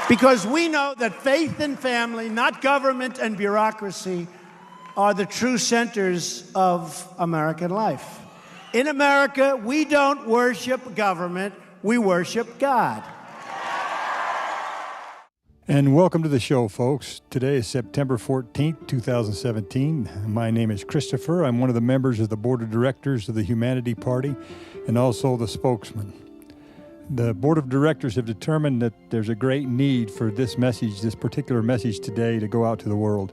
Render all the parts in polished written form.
Because we know that faith and family, not government and bureaucracy, are the true centers of American life. In America, we don't worship government, we worship God. And welcome to the show, folks. Today is September 14th, 2017. My name is Christopher. I'm one of the members of the Board of Directors of the Humanity Party and also the spokesman. The Board of Directors have determined that there's a great need for this particular message today to go out to the world.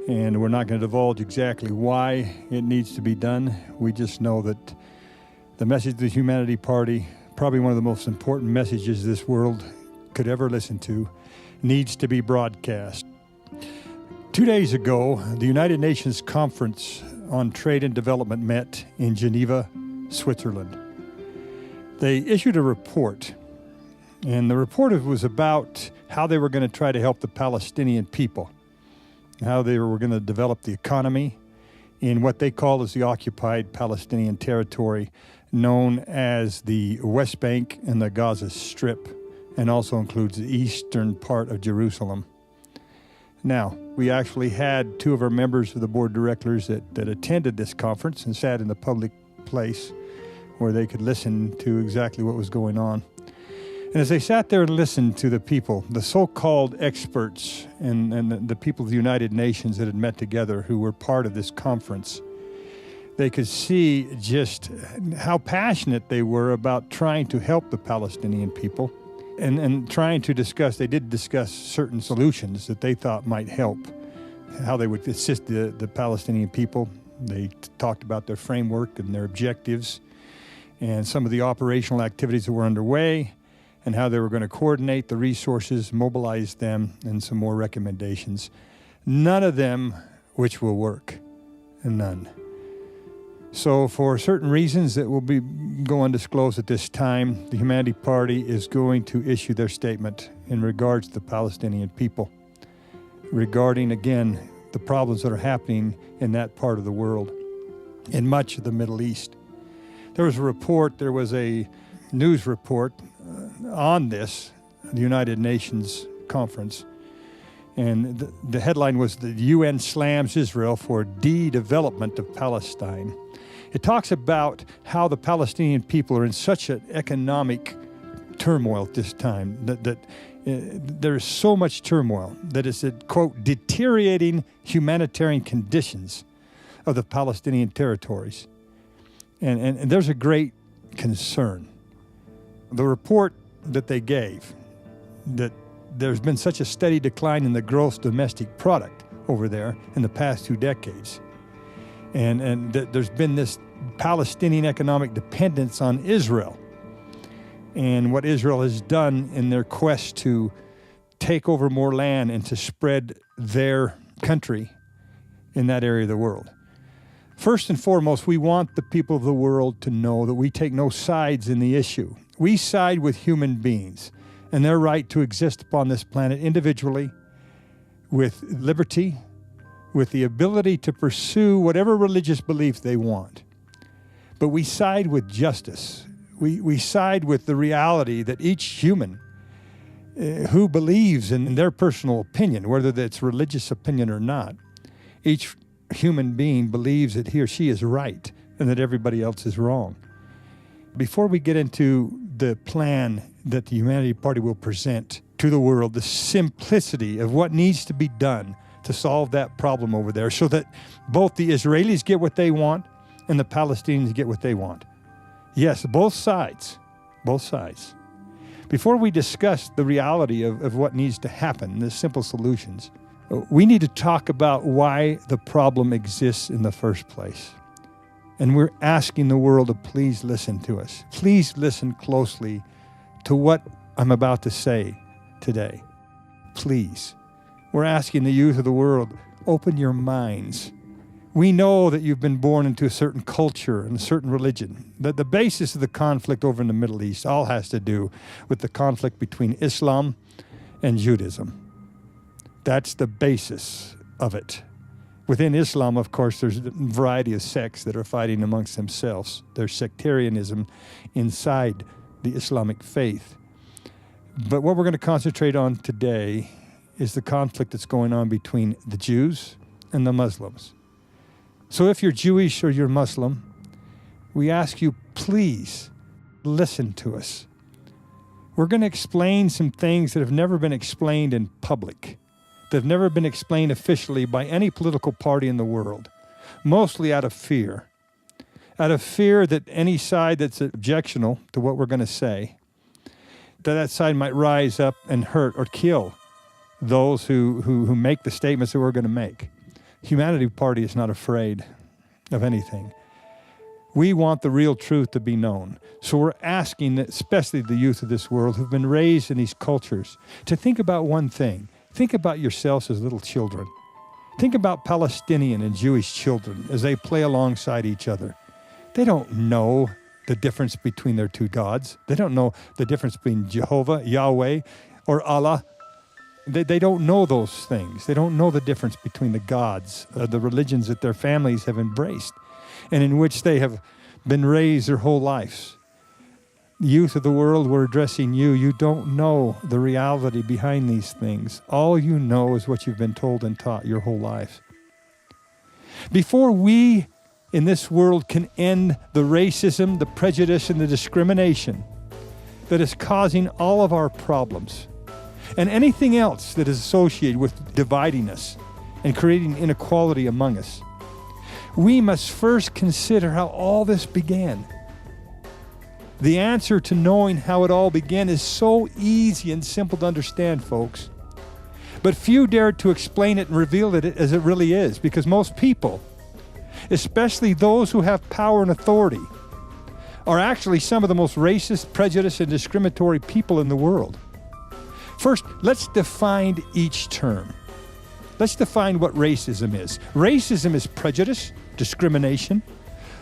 And we're not going to divulge exactly why it needs to be done. We just know that the message of the Humanity Party, probably one of the most important messages this world could ever listen to, needs to be broadcast. 2 days ago, the United Nations Conference on Trade and Development met in Geneva, Switzerland. They issued a report, and the report was about how they were going to try to help the Palestinian people, how they were going to develop the economy in what they call as the occupied Palestinian territory, known as the West Bank and the Gaza Strip, and also includes the eastern part of Jerusalem. Now, we actually had two of our members of the board of directors that attended this conference and sat in the public place where they could listen to exactly what was going on. And as they sat there and listened to the people, the so-called experts and the people of the United Nations that had met together who were part of this conference, they could see just how passionate they were about trying to help the Palestinian people and trying to discuss, they did discuss certain solutions that they thought might help, how they would assist the Palestinian people. They talked about their framework and their objectives and some of the operational activities that were underway and how they were going to coordinate the resources, mobilize them, and some more recommendations. None of them which will work, none. So for certain reasons that will go undisclosed at this time, the Humanity Party is going to issue their statement in regards to the Palestinian people, regarding, again, the problems that are happening in that part of the world, in much of the Middle East. There was a news report on this, the United Nations conference, and the headline was the UN slams Israel for de-development of Palestine. It talks about how the Palestinian people are in such an economic turmoil at this time, that there is so much turmoil that it's, quote, deteriorating humanitarian conditions of the Palestinian territories. And there's a great concern. The report that they gave, that there's been such a steady decline in the gross domestic product over there in the past 2 decades. And that there's been this Palestinian economic dependence on Israel and what Israel has done in their quest to take over more land and to spread their country in that area of the world. First and foremost, we want the people of the world to know that we take no sides in the issue. We side with human beings and their right to exist upon this planet individually, with liberty, with the ability to pursue whatever religious belief they want. But we side with justice. We side with the reality that each human who believes in their personal opinion, whether that's religious opinion or not, each human being believes that he or she is right and that everybody else is wrong. Before we get into the plan that the Humanity Party will present to the world, the simplicity of what needs to be done to solve that problem over there so that both the Israelis get what they want and the Palestinians get what they want. Yes, both sides. Before we discuss the reality of what needs to happen, the simple solutions, we need to talk about why the problem exists in the first place. And we're asking the world to please listen to us. Please listen closely to what I'm about to say today. Please. We're asking the youth of the world, open your minds. We know that you've been born into a certain culture and a certain religion. That the basis of the conflict over in the Middle East all has to do with the conflict between Islam and Judaism. That's the basis of it. Within Islam, of course, there's a variety of sects that are fighting amongst themselves. There's sectarianism inside the Islamic faith. But what we're going to concentrate on today is the conflict that's going on between the Jews and the Muslims. So if you're Jewish or you're Muslim, we ask you, please listen to us. We're going to explain some things that have never been explained in public, that have never been explained officially by any political party in the world, mostly out of fear. Out of fear that any side that's objectional to what we're going to say, that side might rise up and hurt or kill those who make the statements that we're going to make. Humanity Party is not afraid of anything. We want the real truth to be known. So we're asking, especially the youth of this world who've been raised in these cultures, to think about one thing. Think about yourselves as little children. Think about Palestinian and Jewish children as they play alongside each other. They don't know the difference between their two gods. They don't know the difference between Jehovah, Yahweh, or Allah. They don't know those things. They don't know the difference between the gods, the religions that their families have embraced and in which they have been raised their whole lives. Youth of the world, we're addressing you. You don't know the reality behind these things. All you know is what you've been told and taught your whole life. Before we in this world can end the racism, the prejudice, and the discrimination that is causing all of our problems and anything else that is associated with dividing us and creating inequality among us, we must first consider how all this began. The answer to knowing how it all began is so easy and simple to understand, folks. But few dare to explain it and reveal it as it really is, because most people, especially those who have power and authority, are actually some of the most racist, prejudiced, and discriminatory people in the world. First, let's define each term. Let's define what racism is. Racism is prejudice, discrimination,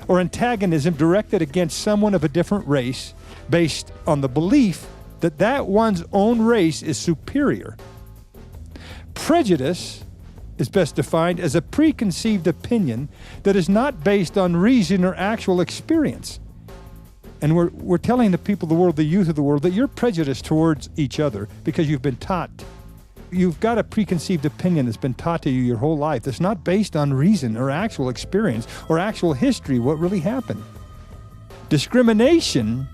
or antagonism directed against someone of a different race based on the belief that one's own race is superior. Prejudice is best defined as a preconceived opinion that is not based on reason or actual experience. And we're telling the people of the world, the youth of the world, that you're prejudiced towards each other because you've been taught. You've got a preconceived opinion that's been taught to you your whole life that's not based on reason or actual experience or actual history, what really happened. Discrimination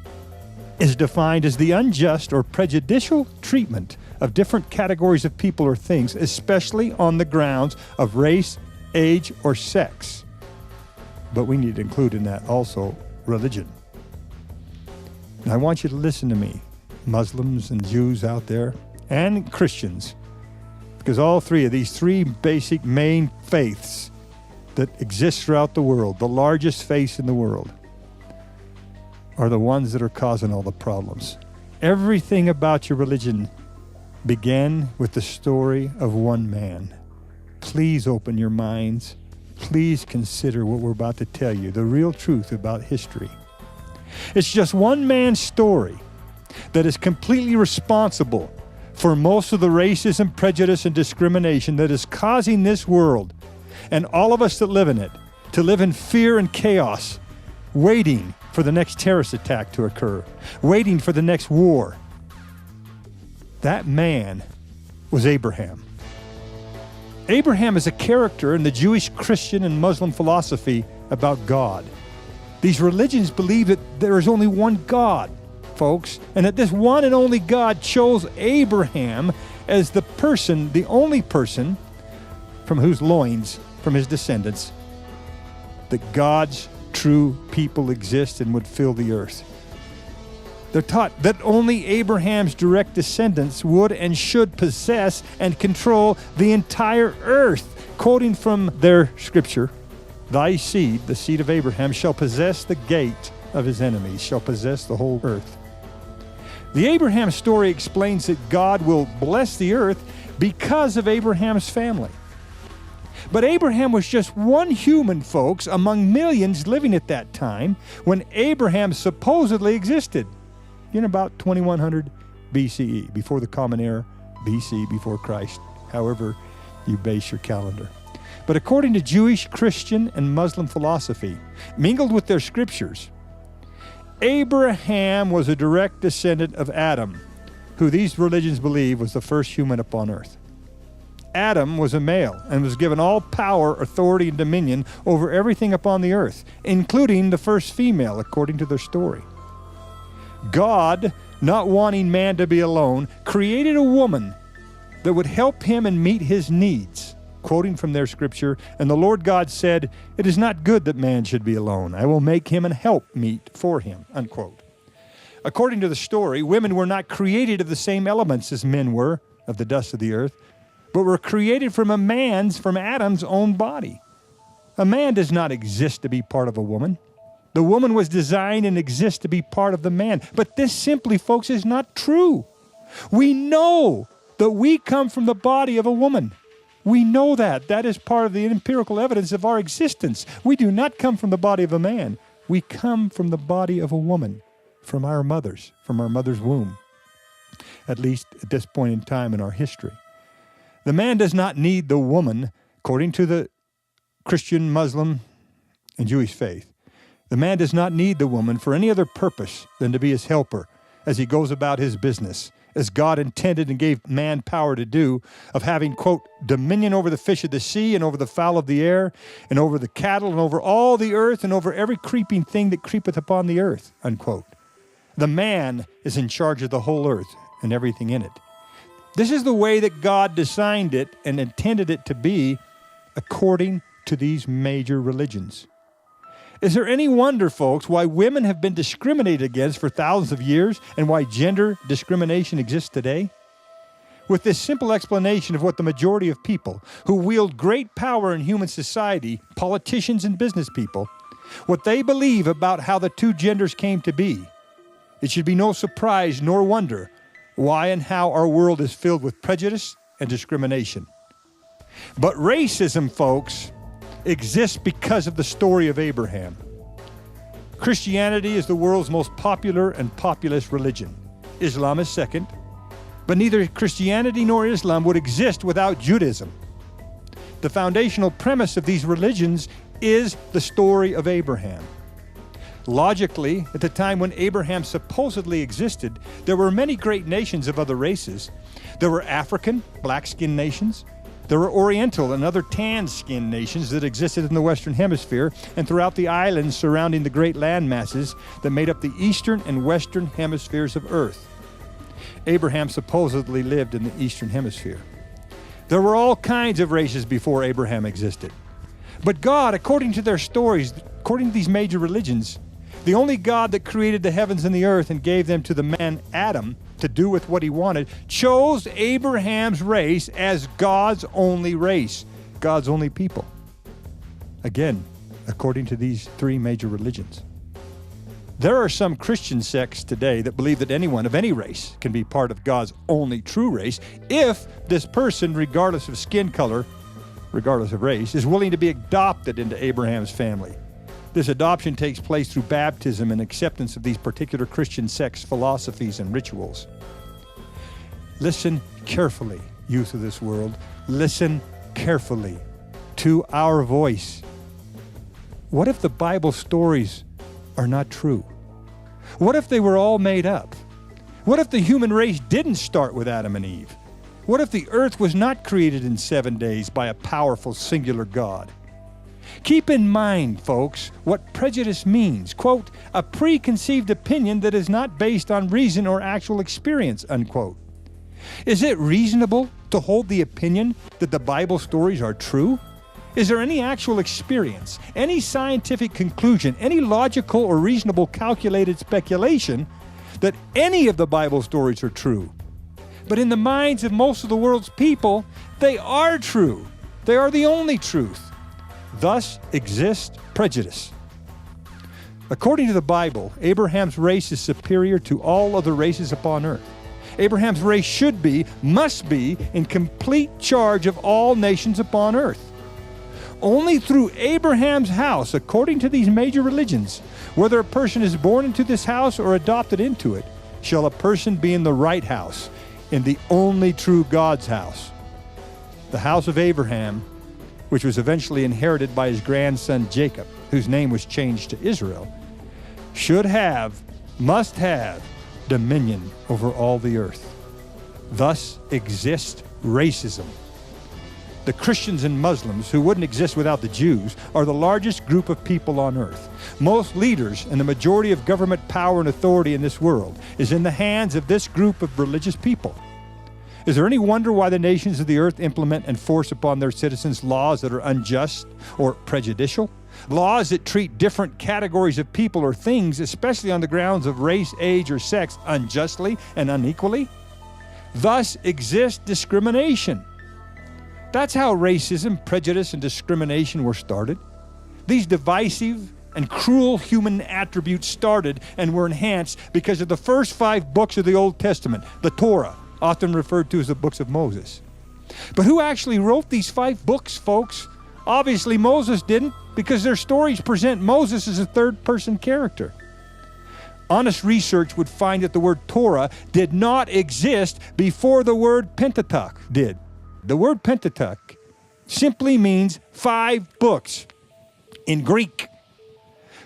is defined as the unjust or prejudicial treatment of different categories of people or things, especially on the grounds of race, age, or sex. But we need to include in that also religion. And I want you to listen to me, Muslims and Jews out there, and Christians, because all three of these three basic main faiths that exist throughout the world, the largest faiths in the world, are the ones that are causing all the problems. Everything about your religion began with the story of one man. Please open your minds. Please consider what we're about to tell you, the real truth about history. It's just one man's story that is completely responsible for most of the racism, prejudice, and discrimination that is causing this world and all of us that live in it to live in fear and chaos, waiting for the next terrorist attack to occur, waiting for the next war. That man was Abraham. Abraham is a character in the Jewish, Christian, and Muslim philosophy about God. These religions believe that there is only one God, folks, and that this one and only God chose Abraham as the person, the only person from whose loins, from his descendants, that God's true people exist and would fill the earth. They're taught that only Abraham's direct descendants would and should possess and control the entire earth. Quoting from their scripture, "Thy seed, the seed of Abraham, shall possess the gate of his enemies, shall possess the whole earth." The Abraham story explains that God will bless the earth because of Abraham's family. But Abraham was just one human, folks, among millions living at that time when Abraham supposedly existed. In about 2100 BCE, before the Common Era, BC, before Christ, however you base your calendar. But according to Jewish, Christian, and Muslim philosophy, mingled with their scriptures, Abraham was a direct descendant of Adam, who these religions believe was the first human upon earth. Adam was a male and was given all power, authority, and dominion over everything upon the earth, including the first female, according to their story. God, not wanting man to be alone, created a woman that would help him and meet his needs. Quoting from their scripture, "And the Lord God said, it is not good that man should be alone. I will make him an helpmeet for him," unquote. According to the story, women were not created of the same elements as men were, of the dust of the earth, but were created from Adam's own body. A man does not exist to be part of a woman. The woman was designed and exists to be part of the man. But this simply, folks, is not true. We know that we come from the body of a woman. We know that. That is part of the empirical evidence of our existence. We do not come from the body of a man. We come from the body of a woman, from our mother's womb, at least at this point in time in our history. The man does not need the woman, according to the Christian, Muslim, and Jewish faith. The man does not need the woman for any other purpose than to be his helper as he goes about his business, as God intended and gave man power to do, of having, quote, dominion over the fish of the sea and over the fowl of the air and over the cattle and over all the earth and over every creeping thing that creepeth upon the earth, unquote. The man is in charge of the whole earth and everything in it. This is the way that God designed it and intended it to be according to these major religions. Is there any wonder, folks, why women have been discriminated against for thousands of years and why gender discrimination exists today? With this simple explanation of what the majority of people who wield great power in human society, politicians and business people, what they believe about how the two genders came to be, it should be no surprise nor wonder why and how our world is filled with prejudice and discrimination. But racism, folks, exists because of the story of Abraham. Christianity is the world's most popular and populous religion. Islam is second, but neither Christianity nor Islam would exist without Judaism. The foundational premise of these religions is the story of Abraham. Logically, at the time when Abraham supposedly existed, there were many great nations of other races. There were African, black-skinned nations. There were Oriental and other tan-skinned nations that existed in the Western Hemisphere and throughout the islands surrounding the great land masses that made up the Eastern and Western Hemispheres of Earth. Abraham supposedly lived in the Eastern Hemisphere. There were all kinds of races before Abraham existed. But God, according to their stories, according to these major religions, the only God that created the heavens and the earth and gave them to the man Adam to do with what he wanted, chose Abraham's race as God's only race, God's only people. Again, according to these three major religions. There are some Christian sects today that believe that anyone of any race can be part of God's only true race if this person, regardless of skin color, regardless of race, is willing to be adopted into Abraham's family. This adoption takes place through baptism and acceptance of these particular Christian sects, philosophies, and rituals. Listen carefully, youth of this world. Listen carefully to our voice. What if the Bible stories are not true? What if they were all made up? What if the human race didn't start with Adam and Eve? What if the earth was not created in 7 days by a powerful singular God? Keep in mind, folks, what prejudice means. Quote, a preconceived opinion that is not based on reason or actual experience, unquote. Is it reasonable to hold the opinion that the Bible stories are true? Is there any actual experience, any scientific conclusion, any logical or reasonable calculated speculation that any of the Bible stories are true? But in the minds of most of the world's people, they are true. They are the only truth. Thus exists prejudice. According to the Bible, Abraham's race is superior to all other races upon earth. Abraham's race should be, must be, in complete charge of all nations upon earth. Only through Abraham's house, according to these major religions, whether a person is born into this house or adopted into it, shall a person be in the right house, in the only true God's house. The house of Abraham, which was eventually inherited by his grandson Jacob, whose name was changed to Israel, should have, must have, dominion over all the earth. Thus exists racism. The Christians and Muslims, who wouldn't exist without the Jews, are the largest group of people on earth. Most leaders and the majority of government power and authority in this world is in the hands of this group of religious people. Is there any wonder why the nations of the earth implement and force upon their citizens laws that are unjust or prejudicial? Laws that treat different categories of people or things, especially on the grounds of race, age, or sex, unjustly and unequally? Thus exists discrimination. That's how racism, prejudice, and discrimination were started. These divisive and cruel human attributes started and were enhanced because of the first 5 books of the Old Testament, the Torah, often referred to as the books of Moses. But who actually wrote these 5 books, folks? Obviously Moses didn't, because their stories present Moses as a third-person character. Honest research would find that the word Torah did not exist before the word Pentateuch did. The word Pentateuch simply means 5 books in Greek.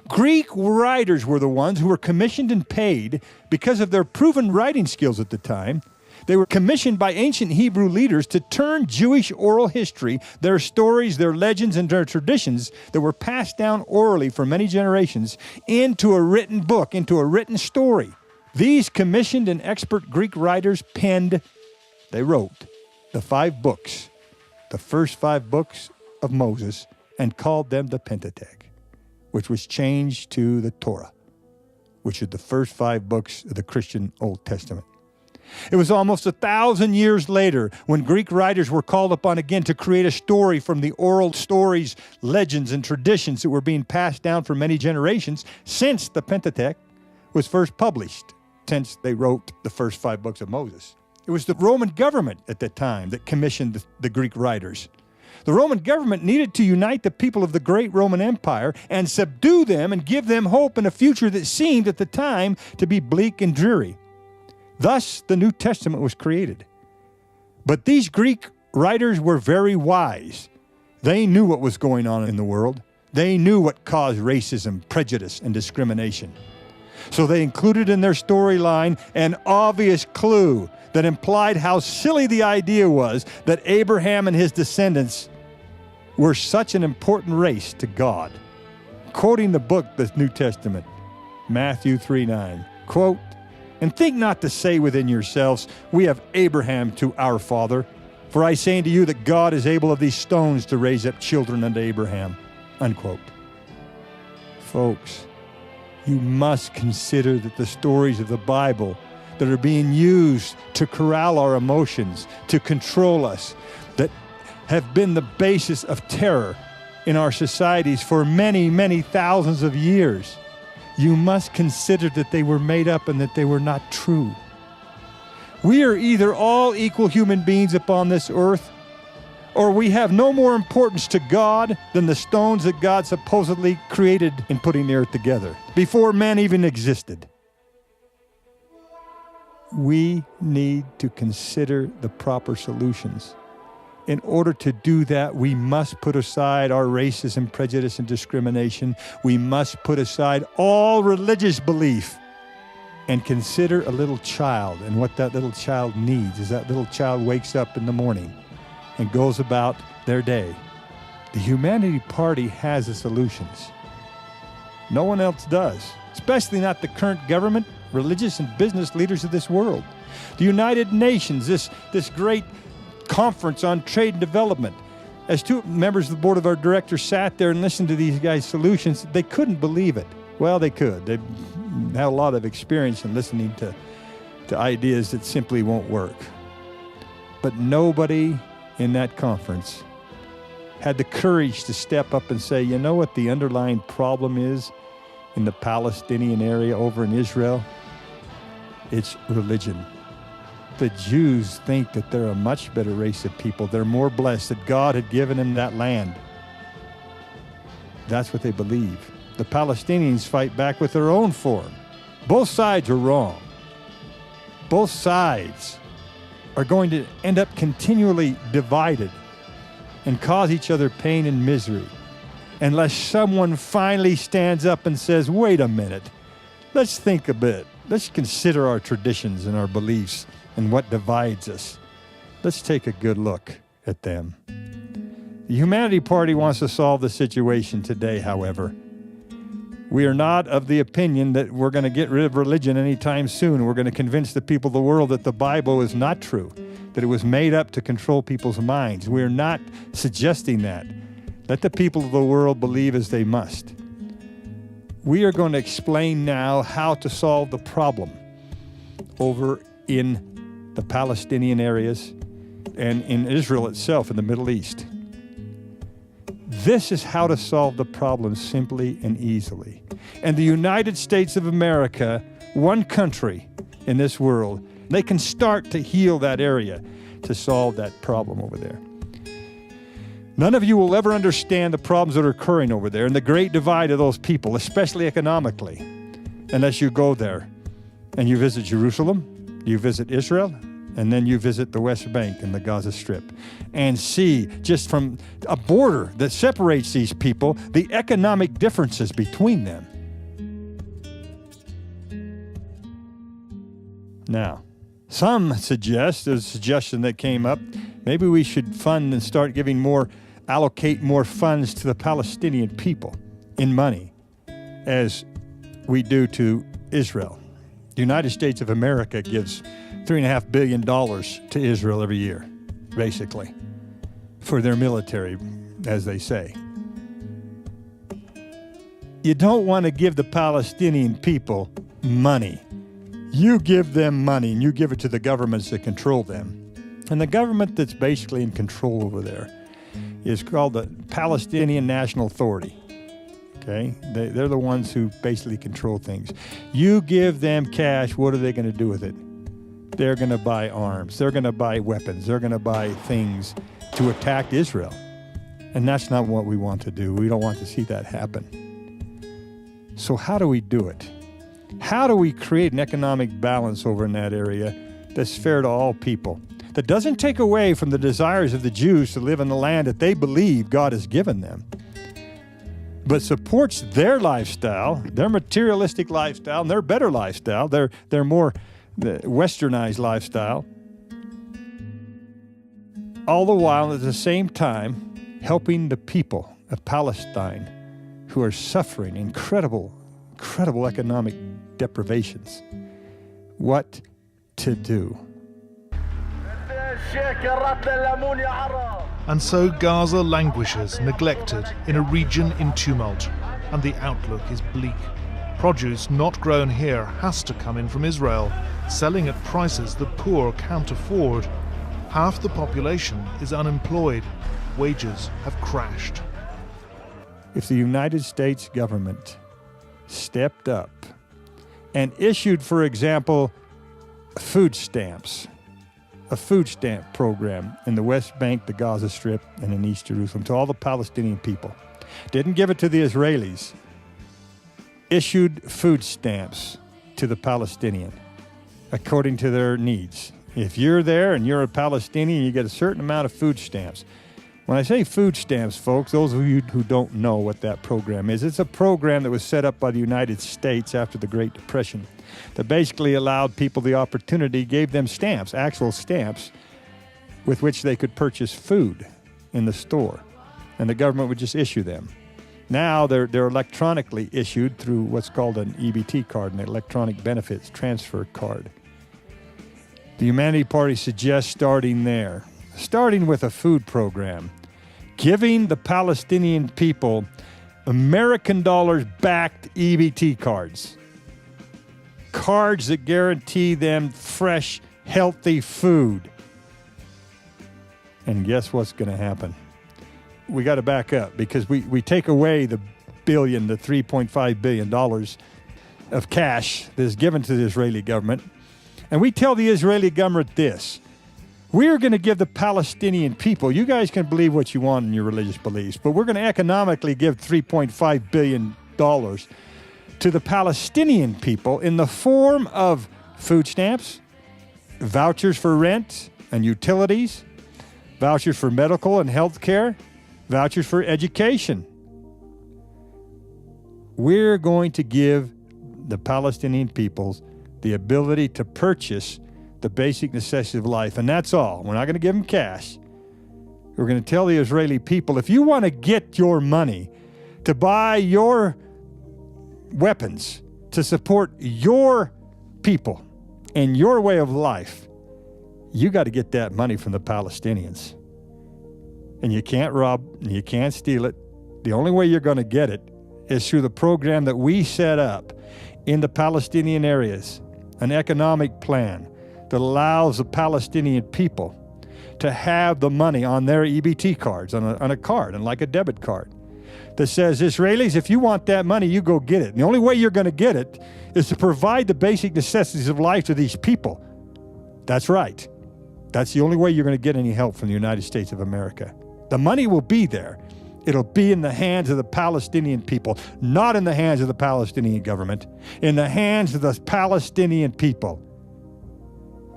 Greek writers were the ones who were commissioned and paid because of their proven writing skills at the time. They were commissioned by ancient Hebrew leaders to turn Jewish oral history, their stories, their legends, and their traditions that were passed down orally for many generations into a written book, into a written story. These commissioned and expert Greek writers they wrote the 5 books, the first 5 books of Moses, and called them the Pentateuch, which was changed to the Torah, which are the first 5 books of the Christian Old Testament. It was almost 1,000 years later when Greek writers were called upon again to create a story from the oral stories, legends, and traditions that were being passed down for many generations since the Pentateuch was first published, since they wrote the first 5 books of Moses. It was the Roman government at that time that commissioned the Greek writers. The Roman government needed to unite the people of the great Roman Empire and subdue them and give them hope in a future that seemed at the time to be bleak and dreary. Thus, the New Testament was created. But these Greek writers were very wise. They knew what was going on in the world. They knew what caused racism, prejudice, and discrimination. So they included in their storyline an obvious clue that implied how silly the idea was that Abraham and his descendants were such an important race to God. Quoting the book, the New Testament, Matthew 3:9, quote, "And think not to say within yourselves, we have Abraham to our father. For I say unto you that God is able of these stones to raise up children unto Abraham." Unquote. Folks, you must consider that the stories of the Bible that are being used to corral our emotions, to control us, that have been the basis of terror in our societies for many, many thousands of years. You must consider that they were made up and that they were not true. We are either all equal human beings upon this earth, or we have no more importance to God than the stones that God supposedly created in putting the earth together, before man even existed. We need to consider the proper solutions. In order to do that, we must put aside our racism, prejudice, and discrimination. We must put aside all religious belief and consider a little child and what that little child needs as that little child wakes up in the morning and goes about their day. The Humanity Party has the solutions. No one else does, especially not the current government, religious, and business leaders of this world. The United Nations, this great conference on trade and development. As 2 members of the board of our directors sat there and listened to these guys' solutions, they couldn't believe it. Well, they could. They had a lot of experience in listening to ideas that simply won't work. But nobody in that conference had the courage to step up and say, you know what the underlying problem is in the Palestinian area over in Israel? It's religion. The Jews think that they're a much better race of people. They're more blessed, that God had given them that land. That's what they believe. The Palestinians fight back with their own form. Both sides are wrong. Both sides are going to end up continually divided and cause each other pain and misery unless someone finally stands up and says, wait a minute, let's think a bit. Let's consider our traditions and our beliefs and what divides us. Let's take a good look at them. The Humanity Party wants to solve the situation today, however. We are not of the opinion that we're going to get rid of religion anytime soon. We're going to convince the people of the world that the Bible is not true, that it was made up to control people's minds. We're not suggesting that. Let the people of the world believe as they must. We are going to explain now how to solve the problem over in the Palestinian areas and in Israel itself, in the Middle East. This is how to solve the problem simply and easily. And the United States of America, one country in this world, they can start to heal that area to solve that problem over there. None of you will ever understand the problems that are occurring over there and the great divide of those people, especially economically, unless you go there and you visit Jerusalem, you visit Israel, and then you visit the West Bank and the Gaza Strip and see just from a border that separates these people, the economic differences between them. Now, some suggest, there's a suggestion that came up, maybe we should fund and start allocate more funds to the Palestinian people in money as we do to Israel. The United States of America gives $3.5 billion to Israel every year, basically, for their military, as they say. You don't want to give the Palestinian people money. You give them money, and you give it to the governments that control them. And the government that's basically in control over there is called the Palestinian National Authority. Okay? They're the ones who basically control things. You give them cash, what are they going to do with it? They're going to buy arms. They're going to buy weapons. They're going to buy things to attack Israel. And that's not what we want to do. We don't want to see that happen. So how do we do it? How do we create an economic balance over in that area that's fair to all people, that doesn't take away from the desires of the Jews to live in the land that they believe God has given them, but supports their lifestyle, their materialistic lifestyle, and their better lifestyle, their more westernized lifestyle, all the while at the same time helping the people of Palestine who are suffering incredible economic deprivations. What to do? And so Gaza languishes, neglected, in a region in tumult, and the outlook is bleak. Produce not grown here has to come in from Israel, selling at prices the poor can't afford. Half the population is unemployed. Wages have crashed. If the United States government stepped up and issued, for example, food stamps, a food stamp program in the West Bank, the Gaza Strip, and in East Jerusalem to all the Palestinian people, didn't give it to the Israelis, issued food stamps to the Palestinian according to their needs. If you're there and you're a Palestinian, you get a certain amount of food stamps. When I say food stamps, folks, those of you who don't know what that program is, it's a program that was set up by the United States after the Great Depression that basically allowed people the opportunity, gave them stamps, actual stamps, with which they could purchase food in the store. And the government would just issue them. Now they're electronically issued through what's called an EBT card, an electronic benefits transfer card. The Humanity Party suggests starting there, starting with a food program, giving the Palestinian people American dollars-backed EBT cards. Cards that guarantee them fresh, healthy food. And guess what's going to happen? We got to back up because we take away the $3.5 billion of cash that is given to the Israeli government, and we tell the Israeli government this: we're going to give the Palestinian people, you guys can believe what you want in your religious beliefs, but we're going to economically give $3.5 billion to the Palestinian people in the form of food stamps, vouchers for rent and utilities, vouchers for medical and health care, vouchers for education. We're going to give the Palestinian peoples the ability to purchase the basic necessities of life, and that's all. We're not going to give them cash. We're going to tell the Israeli people, if you want to get your money to buy your weapons, to support your people and your way of life, you got to get that money from the Palestinians. And you can't rob, and you can't steal it. The only way you're going to get it is through the program that we set up in the Palestinian areas, an economic plan that allows the Palestinian people to have the money on their EBT cards, on a card, and like a debit card, that says, Israelis, if you want that money, you go get it. And the only way you're going to get it is to provide the basic necessities of life to these people. That's right. That's the only way you're going to get any help from the United States of America. The money will be there. It'll be in the hands of the Palestinian people, not in the hands of the Palestinian government, in the hands of the Palestinian people.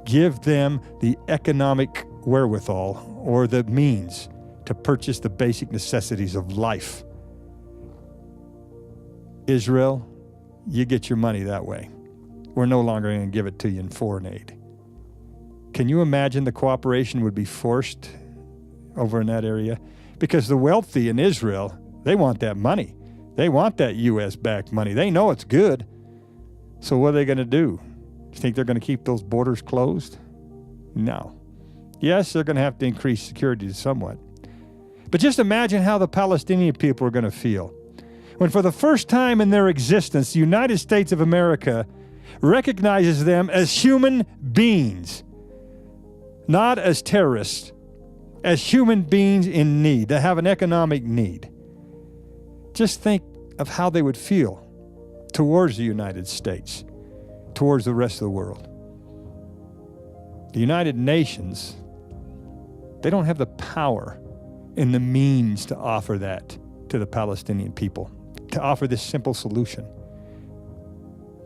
Give them the economic wherewithal or the means to purchase the basic necessities of life. Israel, you get your money that way. We're no longer going to give it to you in foreign aid. Can you imagine the cooperation would be forced over in that area? Because the wealthy in Israel, they want that money. They want that U.S.-backed money. They know it's good. So what are they going to do? You think they're going to keep those borders closed? No. Yes, they're going to have to increase security somewhat. But just imagine how the Palestinian people are going to feel when for the first time in their existence, the United States of America recognizes them as human beings, not as terrorists, as human beings in need, that have an economic need. Just think of how they would feel towards the United States, towards the rest of the world. The United Nations, they don't have the power and the means to offer that to the Palestinian people, to offer this simple solution.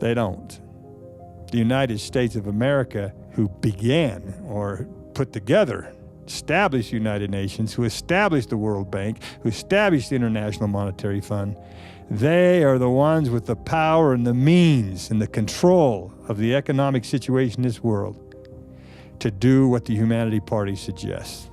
They don't. The United States of America, who began or put together, established the United Nations, who established the World Bank, who established the International Monetary Fund, they are the ones with the power and the means and the control of the economic situation in this world to do what the Humanity Party suggests.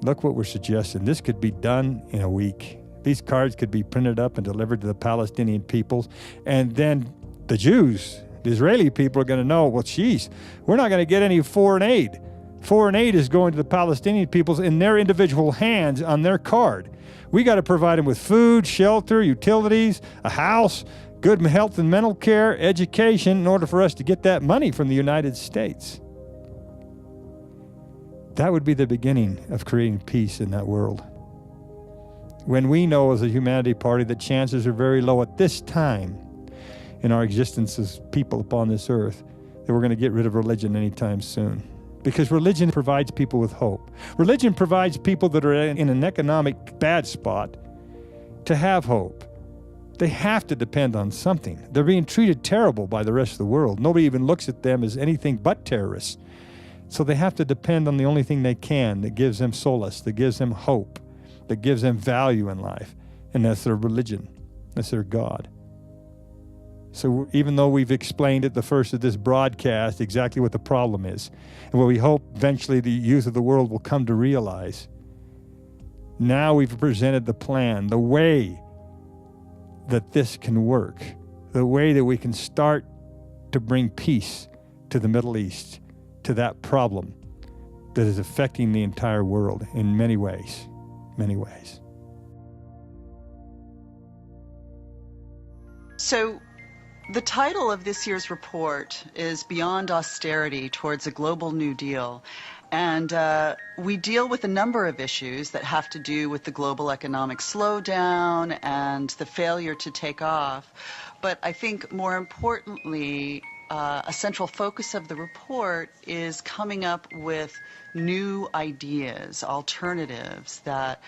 Look what we're suggesting. This could be done in a week. These cards could be printed up and delivered to the Palestinian peoples, and then the Jews, the Israeli people, are going to know, well, geez, we're not going to get any foreign aid. Foreign aid is going to the Palestinian peoples in their individual hands on their card. We got to provide them with food, shelter, utilities, a house, good health and mental care, education, in order for us to get that money from the United States. That would be the beginning of creating peace in that world. When we know as a Humanity Party that chances are very low at this time in our existence as people upon this earth that we're going to get rid of religion anytime soon. Because religion provides people with hope. Religion provides people that are in an economic bad spot to have hope. They have to depend on something. They're being treated terrible by the rest of the world. Nobody even looks at them as anything but terrorists. So they have to depend on the only thing they can that gives them solace, that gives them hope, that gives them value in life. And that's their religion. That's their God. So even though we've explained at the first of this broadcast exactly what the problem is, and what we hope eventually the youth of the world will come to realize, now we've presented the plan, the way that this can work, the way that we can start to bring peace to the Middle East, to that problem that is affecting the entire world in many ways, many ways. So, the title of this year's report is Beyond Austerity Towards a Global New Deal. And we deal with a number of issues that have to do with the global economic slowdown and the failure to take off. But I think more importantly, a central focus of the report is coming up with new ideas, alternatives that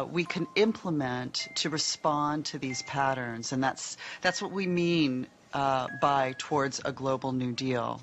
we can implement to respond to these patterns. And that's what we mean by towards a global New Deal.